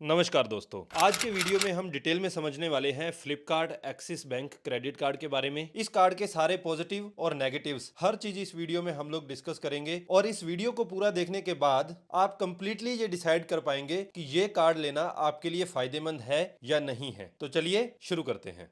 नमस्कार दोस्तों, आज के वीडियो में हम डिटेल में समझने वाले हैं Flipkart axis bank credit card के बारे में। इस कार्ड के सारे पॉजिटिव और नेगेटिव्स हर चीज इस वीडियो में हम लोग डिस्कस करेंगे और इस वीडियो को पूरा देखने के बाद आप कंप्लीटली ये डिसाइड कर पाएंगे कि ये कार्ड लेना आपके लिए फायदेमंद है या नहीं है। तो चलिए शुरू करते हैं।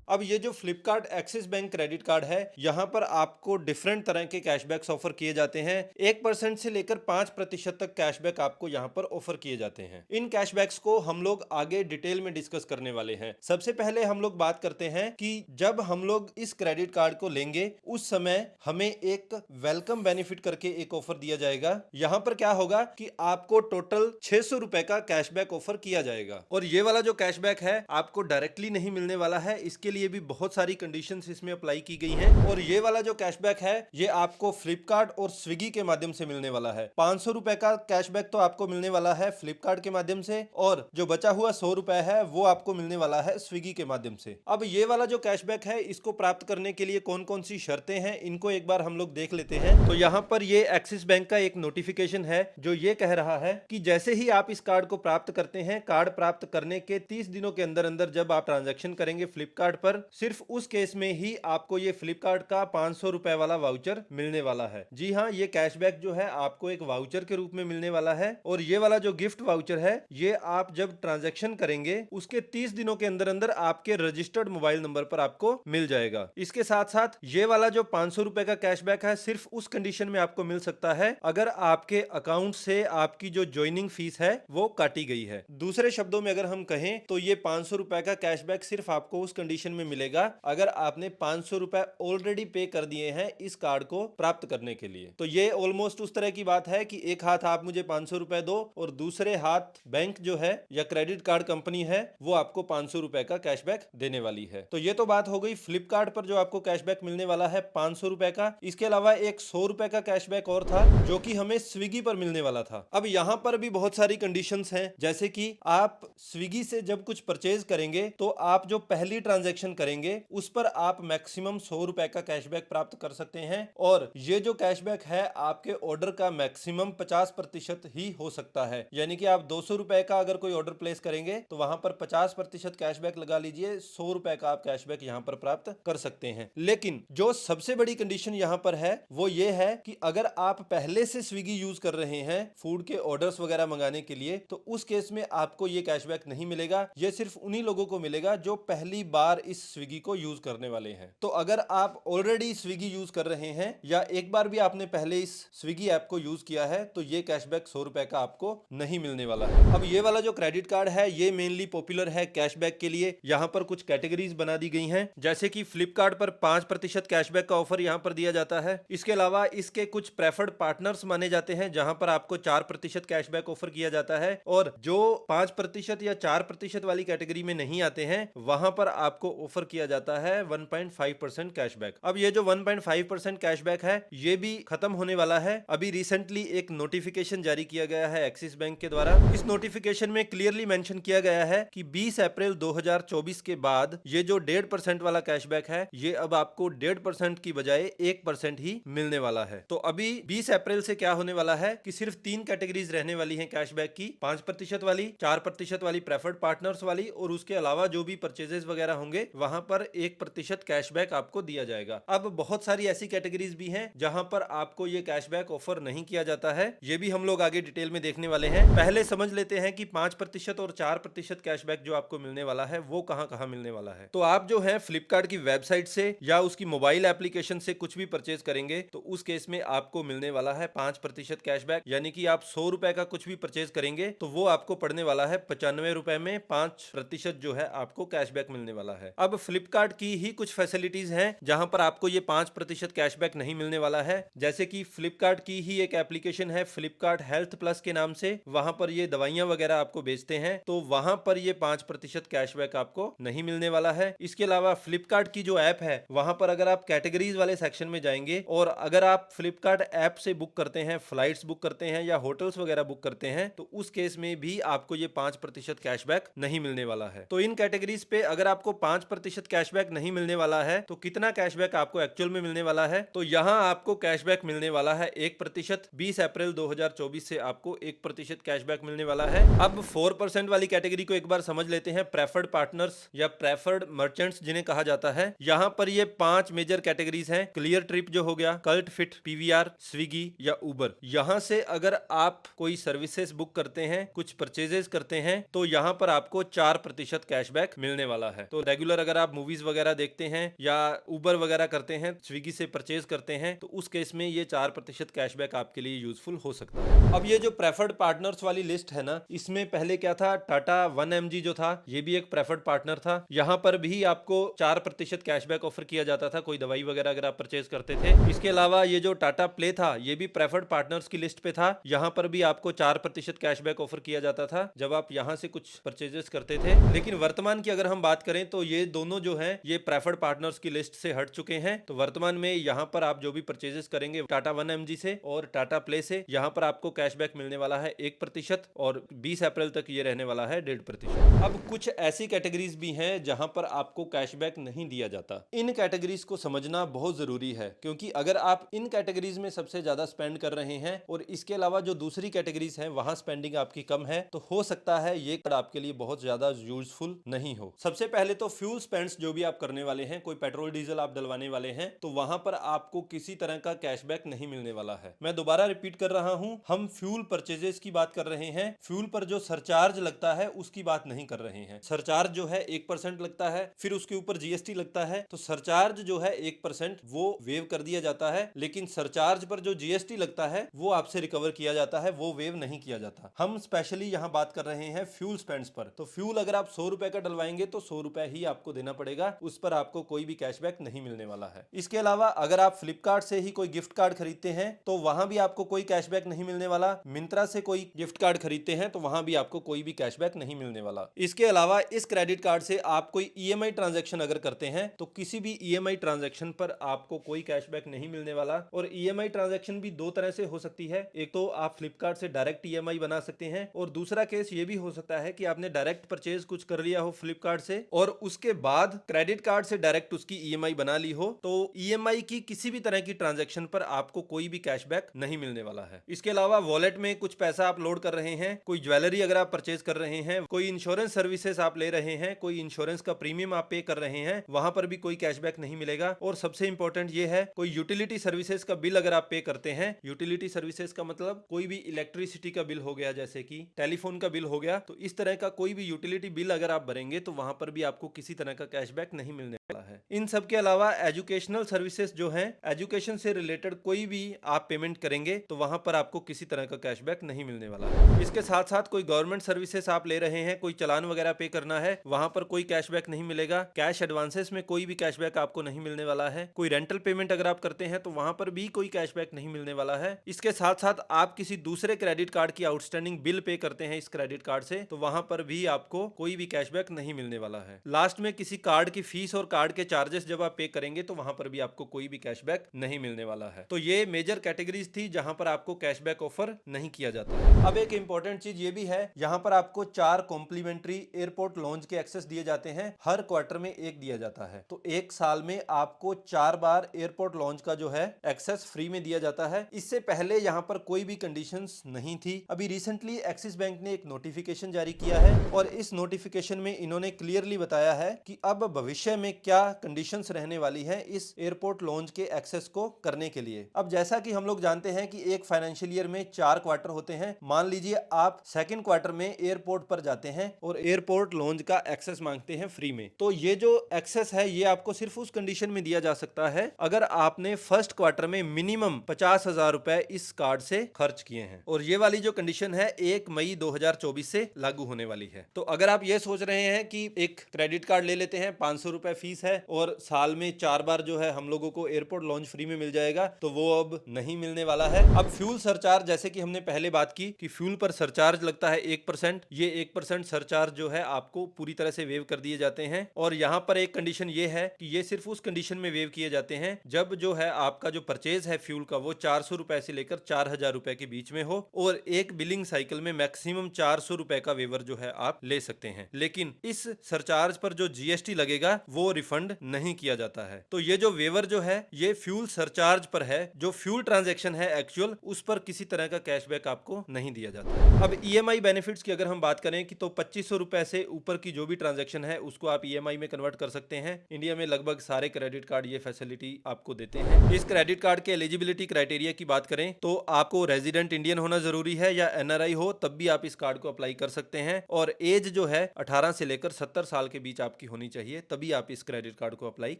अब ये जो Flipkart axis bank credit card है, यहाँ पर आपको डिफरेंट तरह के कैशबैक्स ऑफर किए जाते हैं। 1% से लेकर 5% तक कैशबैक आपको यहाँ पर ऑफर किए जाते हैं। इन कैशबैक्स को हम लोग आगे डिटेल में डिस्कस करने वाले हैं। सबसे पहले हम लोग बात करते हैं कि जब हम लोग इस क्रेडिट कार्ड को लेंगे उस समय हमें एक वेलकम बेनिफिट करके एक ऑफर दिया जाएगा। यहाँ पर क्या होगा कि आपको टोटल 600 रुपए का कैशबैक ऑफर किया जाएगा और ये वाला जो कैशबैक है आपको डायरेक्टली नहीं मिलने वाला है। इसके लिए भी बहुत सारी कंडीशंस इसमें अप्लाई की गई हैं और ये वाला जो कैशबैक है ये आपको फ्लिपकार्ट और स्विगी के माध्यम से मिलने वाला है। 500 रुपए का कैशबैक तो आपको मिलने वाला है फ्लिपकार्ट के माध्यम से और जो बचा हुआ 100 रुपए है वो आपको मिलने वाला है स्विगी के माध्यम से। अब ये वाला जो कैशबैक है इसको प्राप्त करने के लिए कौन कौन सी शर्तें हैं इनको एक बार हम लोग देख लेते हैं। तो यहाँ पर ये एक्सिस बैंक का एक नोटिफिकेशन है जो ये कह रहा है कि जैसे ही आप इस कार्ड को प्राप्त करते हैं, कार्ड प्राप्त करने के 30 दिनों के अंदर अंदर जब आप ट्रांजैक्शन करेंगे फ्लिपकार्ट पर, सिर्फ उस केस में ही आपको ये फ्लिपकार्ट का 500 रुपए वाला वाउचर मिलने वाला है। जी हाँ, ये कैशबैक जो है आपको एक वाउचर के रूप में मिलने वाला है और ये वाला जो गिफ्ट वाउचर है ये आप जब ट्रांजैक्शन करेंगे उसके 30 दिनों के अंदर अंदर आपके रजिस्टर्ड मोबाइल नंबर पर आपको मिल जाएगा। इसके साथ साथ ये वाला जो 500 रुपए का कैशबैक है सिर्फ उस कंडीशन में आपको मिल सकता है अगर आपके अकाउंट से आपकी जो ज्वाइनिंग फीस है वो काटी गई है। दूसरे शब्दों में अगर हम कहें तो ये 500 रुपए का कैशबैक सिर्फ आपको उस कंडीशन में मिलेगा अगर आपने 500 रुपए ऑलरेडी पे कर दिए हैं इस कार्ड को प्राप्त करने के लिए। तो ये ऑलमोस्ट उस तरह की बात है कि एक हाथ आप मुझे 500 रुपए दो और दूसरे हाथ बैंक जो है या क्रेडिट कार्ड कंपनी है वो आपको 500 रुपए का कैशबैक देने वाली है। तो ये तो बात हो गई फ्लिपकार्ट पर जो आपको कैशबैक मिलने वाला है 500 रुपए का। इसके अलावा एक 100 रुपए का कैशबैक और था जो कि हमें स्विगी पर मिलने वाला था। अब यहाँ पर भी बहुत सारी कंडीशंस हैं, जैसे कि आप स्विगी से जब कुछ परचेज करेंगे तो आप जो पहली ट्रांजैक्शन करेंगे उस पर आप मैक्सिमम 100 रुपए का कैशबैक प्राप्त कर सकते हैं और ये जो कैशबैक है आपके ऑर्डर का मैक्सिमम 50% ही हो सकता है। यानी कि आप 200 रुपए का अगर कोई ऑर्डर प्लेस करेंगे तो वहां पर 50% कैशबैक लगा लीजिए, 100 रुपए का आप कैशबैक यहां पर प्राप्त कर सकते हैं। लेकिन जो सबसे बड़ी कंडीशन यहां पर है वो ये है कि अगर आप पहले से स्विगी यूज कर रहे हैं फूड के ऑर्डर्स वगैरह मंगाने के लिए तो उस केस में आपको ये कैशबैक नहीं मिलेगा। ये सिर्फ उन्हीं लोगों को मिलेगा जो पहली बार इस स्विगी को यूज करने वाले हैं। तो अगर आप ऑलरेडी स्विगी यूज कर रहे हैं या एक बार भी आपने पहले इस स्विगी ऐप को यूज किया है तो ये कैशबैक 100 रुपए का आपको नहीं मिलने वाला है। अब ये वाला जो क्रेडिट कार्ड है ये मेनली पॉपुलर है कैशबैक के लिए। यहाँ पर कुछ कैटेगरीज बना दी गई हैं, जैसे कि फ्लिपकार्ट पर 5% कैशबैक का ऑफर यहाँ पर दिया जाता है। इसके अलावा इसके कुछ प्रेफर्ड पार्टनर्स माने जाते हैं जहां पर आपको 4% कैशबैक ऑफर किया जाता है और जो 5% या 4% वाली कैटेगरी में नहीं आते हैं वहां पर आपको ऑफर किया जाता है 1.5% कैशबैक। अब ये जो 1.5% कैशबैक है ये भी खत्म होने वाला है। अभी रिसेंटली एक नोटिफिकेशन जारी किया गया है एक्सिस बैंक के द्वारा। इस नोटिफिकेशन में क्लियरली मेंशन किया गया है कि 20 अप्रैल 2024 के बाद ये जो 1.5% वाला कैशबैक है ये अब आपको 1.5% की बजाय 1% ही मिलने वाला है। तो अभी 20 अप्रैल से क्या होने वाला है कि सिर्फ 3 कैटेगरीज रहने वाली हैं कैशबैक की, 5% वाली, 4% वाली प्रेफर्ड पार्टनर्स वाली और उसके अलावा जो भी परचेजेस वगैरह होंगे वहां पर 1% कैशबैक आपको दिया जाएगा। अब बहुत सारी ऐसी कैटेगरीज भी हैं जहां पर आपको ये कैशबैक ऑफर नहीं किया जाता है। ये भी हम लोग आगे डिटेल में देखने वाले हैं। पहले समझ लेते हैं कि 5% और 4% कैशबैक जो आपको मिलने वाला है वो कहां कहां मिलने वाला है। तो आप जो है फ्लिपकार्ट की वेबसाइट से या उसकी मोबाइल एप्लीकेशन से कुछ भी परचेज करेंगे तो उस केस में आपको मिलने वाला है 5% कैशबैक। यानी कि आप 100 रुपए का कुछ भी परचेज करेंगे तो वो आपको पड़ने वाला है 95 रुपए में 5% जो है आपको कैशबैक मिलने वाला है। अब फ्लिपकार्ट की ही कुछ फैसिलिटीज हैं जहां पर आपको ये 5% कैशबैक नहीं मिलने वाला है, जैसे कि फ्लिपकार्ट की ही एक एप्लीकेशन है फ्लिपकार्ट हेल्थ प्लस के नाम से। वहां पर ये दवाइयां वगैरह आपको बेचते हैं तो वहां पर ये 5% कैशबैक आपको नहीं मिलने वाला है। इसके अलावा फ्लिपकार्ट की जो ऐप है वहां पर अगर आप कैटेगरीज वाले सेक्शन में जाएंगे और अगर आप फ्लिपकार्ट ऐप से बुक करते हैं, फ्लाइट्स बुक करते हैं या होटल्स वगैरह बुक करते हैं तो उस केस में भी आपको ये 5% कैशबैक नहीं मिलने वाला है। तो इन कैटेगरीज पे अगर आपको 5% 4% कैशबैक नहीं मिलने वाला है, तो कितना कैशबैक आपको एक्चुअल में मिलने वाला है? तो यहाँ आपको कैशबैक मिलने वाला है 1%। 20 अप्रैल 2024 से आपको 1% कैशबैक मिलने वाला है। अब 4% वाली कैटेगरी को एक बार समझ लेते हैं। प्रेफर्ड पार्टनर्स या प्रेफर्ड मर्चेंट्स जिन्हें कहा जाता है। यहाँ पर ये 5 मेजर कैटेगरीज हैं। क्लियर ट्रिप जो हो गया, कल्ट फिट, पीवीआर, स्विगी या उबर। यहाँ से अगर आप कोई सर्विसेज बुक करते हैं, कुछ परचेजेस करते हैं, तो यहाँ पर आपको 4% कैशबैक मिलने वाला है। तो रेगुलर अगर आप मूवीज वगैरह देखते हैं या उबर वगैरह करते हैं, स्विगी से परचेज करते हैं, तो उस केस में ये 4% कैशबैक आपके लिए यूजफुल हो सकता है। अब ये जो प्रेफर्ड पार्टनर्स वाली लिस्ट है ना, इसमें पहले क्या था, टाटा 1mg जो था, ये भी एक प्रेफर्ड पार्टनर था। यहाँ पर भी आपको 4% कैशबैक ऑफर किया जाता था कोई दवाई वगैरह अगर आप परचेज करते थे। इसके अलावा ये जो टाटा प्ले था, ये भी प्रेफर्ड पार्टनर्स की लिस्ट पे था। यहाँ पर भी आपको 4% कैशबैक ऑफर किया जाता था जब आप यहाँ से कुछ परचेजेस करते थे। लेकिन वर्तमान की अगर हम बात करें तो ये दोनों जो है ये प्रेफर्ड पार्टनर्स की लिस्ट से हट चुके हैं। तो वर्तमान में यहाँ पर आप जो भी परचेजेस करेंगे टाटा 1mg से और टाटा प्ले से, यहाँ पर आपको कैशबैक मिलने वाला है 1% और 20 अप्रैल तक ये रहने वाला है 1.5%। अब कुछ ऐसी कैटेगरीज भी हैं जहां पर आपको कैशबैक नहीं दिया जाता। इन कैटेगरीज को समझना बहुत जरूरी है, क्योंकि अगर आप इन कैटेगरीज में सबसे ज्यादा स्पेंड कर रहे हैं और इसके अलावा जो दूसरी कैटेगरीज हैं वहां स्पेंडिंग आपकी कम है, तो हो सकता है ये कार्ड आपके लिए बहुत ज्यादा यूजफुल नहीं हो। सबसे पहले तो फ्यूल स्पेंड्स जो भी आप करने वाले हैं, कोई पेट्रोल डीजल आप डलवाने वाले हैं, तो वहां पर आपको किसी तरह का कैशबैक नहीं मिलने वाला है। मैं दोबारा रिपीट कर रहा हूं, हम फ्यूल परचेजेस की बात कर रहे हैं। फ्यूल पर जो सरचार्ज लगता है उसकी बात नहीं कर रहे हैं। सरचार्ज जो है 1% लगता है, फिर उसके ऊपर जीएसटी लगता है, तो सरचार्ज जो है 1% वो वेव कर दिया जाता है, लेकिन सरचार्ज पर जो जीएसटी लगता है वो आपसे रिकवर किया जाता है, वो वेव नहीं किया जाता। हम स्पेशली यहाँ बात कर रहे हैं फ्यूल स्पेंड्स पर। तो फ्यूल अगर आप 100 रुपए का डलवाएंगे तो 100 रुपए ही आपको देना पड़ेगा, उस पर आपको कोई भी कैशबैक नहीं मिलने वाला है। इसके अलावा अगर आप फ्लिपकार्ट से ही कोई गिफ्ट कार्ड खरीदते हैं तो वहां भी आपको कोई कैशबैक नहीं मिलने वाला। मिंत्रा से कोई गिफ्ट कार्ड खरीदते हैं तो वहां भी आपको कोई भी कैशबैक नहीं मिलने वाला। इसके अलावा इस क्रेडिट कार्ड से आप कोई ईएमआई ट्रांजैक्शन अगर करते हैं तो किसी भी ईएमआई ट्रांजैक्शन पर आपको कोई कैशबैक नहीं मिलने वाला। और ईएमआई ट्रांजैक्शन भी दो तरह से हो सकती है। एक तो आप फ्लिपकार्ट से डायरेक्ट ईएमआई बना सकते हैं, और दूसरा केस ये भी हो सकता है कि आपने डायरेक्ट परचेज कुछ कर लिया हो फ्लिपकार्ट से और उसके बाद क्रेडिट कार्ड से डायरेक्ट उसकी ईएमआई बना ली हो, तो ईएमआई की किसी भी तरह की ट्रांजैक्शन पर आपको कोई भी कैशबैक नहीं मिलने वाला है। इसके अलावा वॉलेट में कुछ पैसा आप लोड कर रहे हैं, कोई ज्वेलरी अगर आप परचेज कर रहे हैं, कोई इंश्योरेंस सर्विसेज आप ले रहे हैं, कोई इंश्योरेंस का प्रीमियम आप पे कर रहे हैं, वहां पर भी कोई कैशबैक नहीं मिलेगा। और सबसे इंपॉर्टेंट ये है, कोई यूटिलिटी सर्विसेज का बिल अगर आप पे करते हैं, यूटिलिटी सर्विसेज का मतलब कोई भी इलेक्ट्रिसिटी का बिल हो गया, जैसे कि टेलीफोन का बिल हो गया, तो इस तरह का कोई भी यूटिलिटी बिल अगर आप भरेंगे तो वहां पर भी आपको किसी तरह का कैशबैक नहीं मिलने वाला है। इन सब के अलावा एजुकेशनल सर्विसेज जो हैं, एजुकेशन से रिलेटेड कोई भी आप पेमेंट करेंगे तो वहां पर आपको किसी तरह का कैशबैक नहीं मिलने वाला है। इसके साथ साथ कोई गवर्नमेंट सर्विसेज आप ले रहे हैं, कोई चालान वगैरह पे करना है, वहां पर कोई कैशबैक नहीं मिलेगा। कैश एडवांसेस में कोई भी कैशबैक आपको नहीं मिलने वाला है। कोई रेंटल पेमेंट अगर आप करते हैं तो वहां पर भी कोई कैशबैक नहीं मिलने वाला है। इसके साथ साथ आप किसी दूसरे क्रेडिट कार्ड की आउटस्टैंडिंग बिल पे करते हैं इस क्रेडिट कार्ड से, तो वहां पर भी आपको कोई भी कैशबैक नहीं मिलने वाला है। लास्ट में किसी कार्ड की फीस और कार्ड के चार्जेस जब आप पे करेंगे तो वहां पर भी आपको कोई भी कैशबैक नहीं मिलने वाला है। तो ये मेजर कैटेगरीज थी जहां पर आपको कैशबैक ऑफर नहीं किया जाता है। अब एक इंपॉर्टेंट चीज ये भी है, यहाँ पर आपको 4 कॉम्प्लीमेंट्री एयरपोर्ट लॉन्च के एक्सेस दिए जाते हैं। हर क्वार्टर में एक दिया जाता है, तो एक साल में आपको 4 बार एयरपोर्ट लॉन्च का जो है एक्सेस फ्री में दिया जाता है। इससे पहले यहाँ पर कोई भी कंडीशंस नहीं थी। अभी रिसेंटली एक्सिस बैंक ने एक नोटिफिकेशन जारी किया है और इस नोटिफिकेशन में इन्होंने क्लियरली बताया है कि अब भविष्य में क्या कंडीशंस रहने वाली है इस एयरपोर्ट लॉन्च के एक्सेस को करने के लिए। अब जैसा कि हम लोग जानते हैं कि एक फाइनेंशियल ईयर में 4 क्वार्टर होते हैं। मान लीजिए आप सेकंड क्वार्टर में एयरपोर्ट पर जाते हैं और एयरपोर्ट लॉन्च का एक्सेस मांगते हैं फ्री में, तो ये जो एक्सेस है ये आपको सिर्फ उस कंडीशन में दिया जा सकता है अगर आपने फर्स्ट क्वार्टर में मिनिमम 50,000 रुपए इस कार्ड से खर्च किए हैं। और ये वाली जो कंडीशन है 1 मई 2024 से लागू होने वाली है। तो अगर आप ये सोच रहे हैं कि एक क्रेडिट कार्ड ले लेते हैं, 500 रुपए फीस है और साल में 4 बार जो है हम लोगों को एयरपोर्ट लॉन्च फ्री में मिल जाएगा, तो वो अब नहीं मिलने वाला है। अब फ्यूल सरचार्ज, जैसे कि हमने पहले बात की कि फ्यूल पर सरचार्ज लगता है 1%, ये 1% सरचार्ज जो है आपको पूरी तरह से वेव कर दिए जाते हैं। और यहाँ पर एक कंडीशन ये है कि ये सिर्फ उस कंडीशन में वेव किए जाते हैं जब जो है आपका जो परचेज है फ्यूल का वो 400 रुपए से लेकर 4,000 रुपए के बीच में हो, और एक बिलिंग साइकिल में मैक्सिमम 400 रुपए का वेवर जो है आप ले सकते हैं। लेकिन इस सरचार्ज पर जो जीएसटी लगेगा वो रिफंड नहीं किया जाता है। तो ये जो वेवर जो है ये फ्यूल सरचार्ज पर है, जो फ्यूल ट्रांजैक्शन है एक्चुअल उस पर किसी तरह का कैशबैक आपको नहीं दिया जाता। अब ईएमआई बेनिफिट्स की अगर हम बात करें कि तो 2500 रुपए से ऊपर की जो भी ट्रांजैक्शन है उसको आप ईएमआई में कन्वर्ट कर सकते हैं। इंडिया में लगभग सारे क्रेडिट कार्ड ये फैसिलिटी आपको देते हैं। इस क्रेडिट कार्ड के एलिजिबिलिटी क्राइटेरिया की बात करें तो आपको रेजिडेंट इंडियन होना जरूरी है या एनआरआई हो, तब भी आप इस कार्ड को अप्लाई कर सकते हैं। और एज जो है 18 से लेकर 70 साल के बीच आपकी होनी चाहिए, तभी आप इस क्रेडिट कार्ड को अप्लाई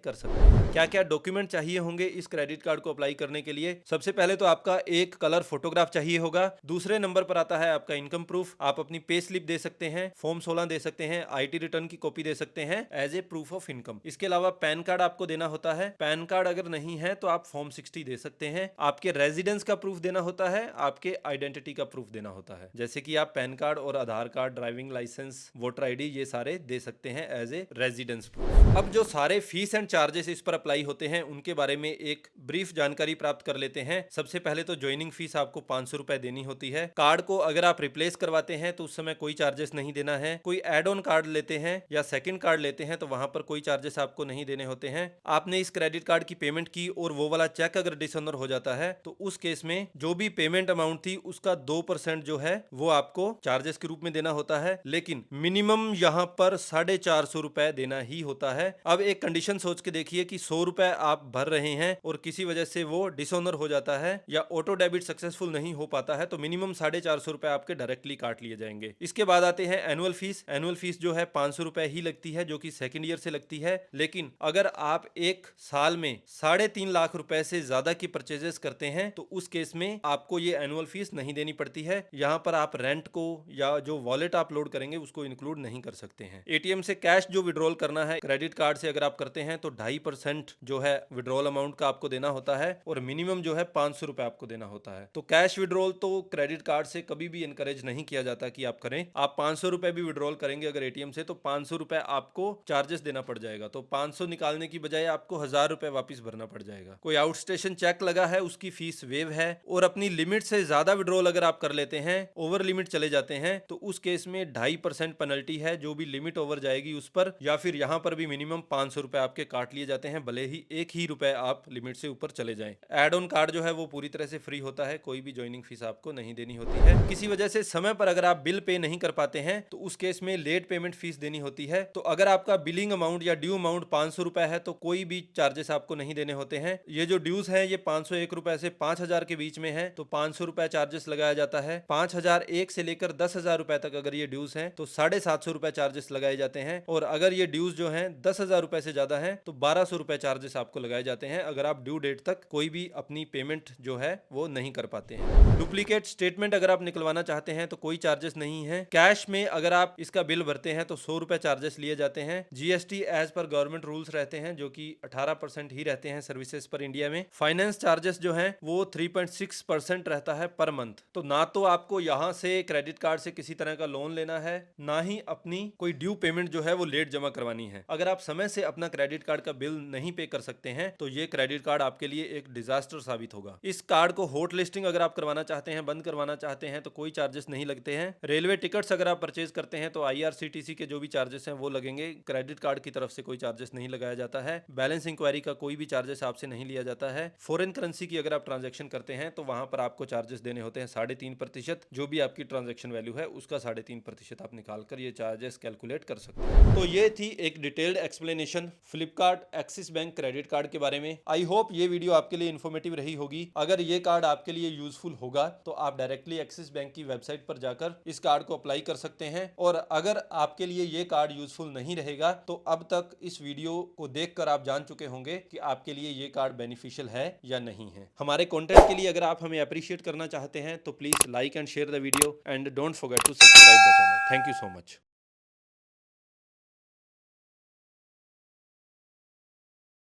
कर सकते हैं। क्या क्या डॉक्यूमेंट चाहिए होंगे इस क्रेडिट कार्ड को अप्लाई करने के लिए? सबसे पहले तो आपका एक कलर फोटोग्राफ चाहिए होगा। दूसरे नंबर पर आता है आपका इनकम प्रूफ। आप अपनी पे स्लिप दे सकते हैं, फॉर्म 16 दे सकते हैं, आईटी रिटर्न की कॉपी दे सकते हैं as a proof of income. इसके अलावा पैन कार्ड आपको देना होता है। पैन कार्ड अगर नहीं है तो आप फॉर्म 60 दे सकते हैं। आपके रेजिडेंस का प्रूफ देना होता है, आपके आइडेंटिटी का प्रूफ देना होता है, जैसे कि आप पैन कार्ड और Aadhaar card, driving licence, voter ID ये सारे दे सकते हैं एज ए रेजिडेंस प्रूफ। अब जो सारे फीस एंड चार्जेस इस पर अप्लाई होते हैं उनके बारे में एक ब्रीफ जानकारी प्राप्त कर लेते हैं। सबसे पहले तो ज्वाइनिंग फीस आपको 500 रुपए देनी होती है। कार्ड को अगर आप रिप्लेस करवाते हैं तो उस समय कोई चार्जेस नहीं देना है। कोई एड ऑन कार्ड लेते हैं या सेकंड कार्ड लेते हैं तो वहां पर कोई चार्जेस आपको नहीं देने होते हैं। आपने इस क्रेडिट कार्ड की पेमेंट की और वो वाला चेक अगर डिसऑनर हो जाता है तो उस केस में जो भी पेमेंट अमाउंट थी उसका 2% जो है वो आपको चार्जेस के रूप में देना होता है, लेकिन मिनिमम यहाँ पर 450 रुपए देना ही होता है। अब एक कंडीशन सोच के देखिए कि 100 रुपए आप भर रहे हैं और किसी वजह से वो डिसऑनर हो जाता है या ऑटो डेबिट सक्सेसफुल नहीं हो पाता है तो मिनिमम 450 रुपए आपके डायरेक्टली काट लिए जाएंगे। इसके बाद आते हैं एनुअल फीस। एनुअल फीस जो है 500 रुपए ही लगती है, जो कि सेकंड ईयर से लगती है। लेकिन अगर आप एक साल में 3.5 लाख रुपए से ज्यादा की परचेजेस करते हैं तो उस केस में आपको ये एनुअल फीस नहीं देनी पड़ती है। यहाँ पर आप रेंट को या जो वॉलेट आप लोड करेंगे उसको इंक्लूड नहीं कर सकते हैं। एटीएम से कैश जो विड्रॉल करना है क्रेडिट कार्ड से अगर आप करते हैं तो 2.5% जो है विड्रॉल अमाउंट का आपको देना होता है और मिनिमम जो है 500 रुपए आपको देना होता है। तो कैश विड्रॉल तो क्रेडिट कार्ड से कभी भी इनकरेज नहीं किया जाता कि आप करें। आप 500 रुपए भी विड्रॉल करेंगे अगर एटीएम से तो 500 रुपए आपको चार्जेस देना पड़ जाएगा। तो 500 निकालने की बजाय आपको 1000 रुपए वापस भरना पड़ जाएगा। कोई आउट स्टेशन चेक लगा है उसकी फीस वेव है। और अपनी लिमिट से ज्यादा विड्रॉल अगर आप कर लेते हैं, ओवर लिमिट चले जाते हैं, तो उस केस में 2.5% पेनल्टी है जो भी लिमिट ओवर जाएगी उस पर, या फिर यहाँ पर भी मिनिमम 500 रुपए आपके काट लिए जाते हैं, भले ही एक ही रुपए आप लिमिट से ऊपर चले जाएं। एड ऑन कार्ड जो है वो पूरी तरह से फ्री होता है, कोई भी ज्वाइनिंग फीस आपको नहीं देनी होती है। किसी वजह से समय पर अगर आप बिल पे नहीं कर पाते हैं तो उस केस में लेट पेमेंट फीस देनी होती है। तो अगर आपका बिलिंग अमाउंट या ड्यू अमाउंट 500 रुपए है तो कोई भी चार्जेस आपको नहीं देने होते हैं। ये जो ड्यूज है ये 501 रुपए से 5000 के बीच में है तो 500 रुपए चार्जेस लगाया जाता है। 5001 से लेकर 10,000 रुपए तक अगर ये ड्यूज हैं तो 750 रुपए चार्जेस लगाए जाते हैं। और अगर ये ड्यूज जो हैं 10,000 रुपए से ज्यादा हैं तो 1200 रुपए चार्जेस आपको लगाए जाते हैं अगर आप ड्यू डेट तक कोई भी अपनी पेमेंट जो है वो नहीं कर पाते हैं। डुप्लीकेट स्टेटमेंट अगर आप निकलवाना चाहते हैं तो कोई चार्जेस नहीं है। कैश में अगर आप इसका बिल भरते हैं तो 100 रुपए चार्जेस लिए जाते हैं। जीएसटी एज पर गवर्नमेंट रूल्स रहते हैं जो कि 18% ही रहते हैं सर्विसेज पर इंडिया में। फाइनेंस चार्जेस जो हैं वो 3.6% रहता है पर मंथ। तो ना तो आपको यहाँ से क्रेडिट कार्ड से किसी तरह का लोन लेना है, ना ही अपनी कोई ड्यू पेमेंट जो है वो लेट जमा करवानी है। अगर आप समय से अपना क्रेडिट कार्ड का बिल नहीं पे कर सकते हैं तो ये क्रेडिट कार्ड आपके लिए एक डिजास्टर साबित होगा। इस कार्ड को हॉट लिस्टिंग अगर आप करवाना चाहते हैं, बंद करवाना चाहते हैं तो कोई चार्जेस नहीं लगते हैं। रेलवे टिकट्स अगर आप परचेज करते हैं तो आईआरसीटीसी के जो भी चार्जेस हैं वो लगेंगे, क्रेडिट कार्ड की तरफ से कोई चार्जेस नहीं लगाया जाता है। बैलेंस इंक्वायरी का कोई भी चार्जेस आपसे नहीं लिया जाता है। फॉरेन करेंसी की अगर आप ट्रांजेक्शन करते हैं तो वहां पर आपको चार्जेस देने होते हैं 3.5%। जो भी आपकी ट्रांजेक्शन वैल्यू है उसका 3.5% आप निकालकर ये चार्जेस कैलकुलेट कर सकते हैं। तो ये थी एक detailed explanation Flipkart axis bank credit card के बारे में। आई होप ये वीडियो आपके लिए इन्फॉर्मेटिव रही होगी। अगर ये कार्ड आपके लिए यूजफुल होगा तो आप डायरेक्टली एक्सिस बैंक की वेबसाइट पर जाकर इस कार्ड को अप्लाई कर सकते हैं। और अगर आपके लिए ये कार्ड यूजफुल नहीं रहेगा तो अब तक इस वीडियो को देखकर आप जान चुके होंगे कि आपके लिए ये कार्ड बेनिफिशियल है या नहीं है। हमारे कंटेंट के लिए अगर आप हमें अप्रिशिएट करना चाहते हैं तो please like and share the video and don't forget to subscribe the channel. Thank you so much.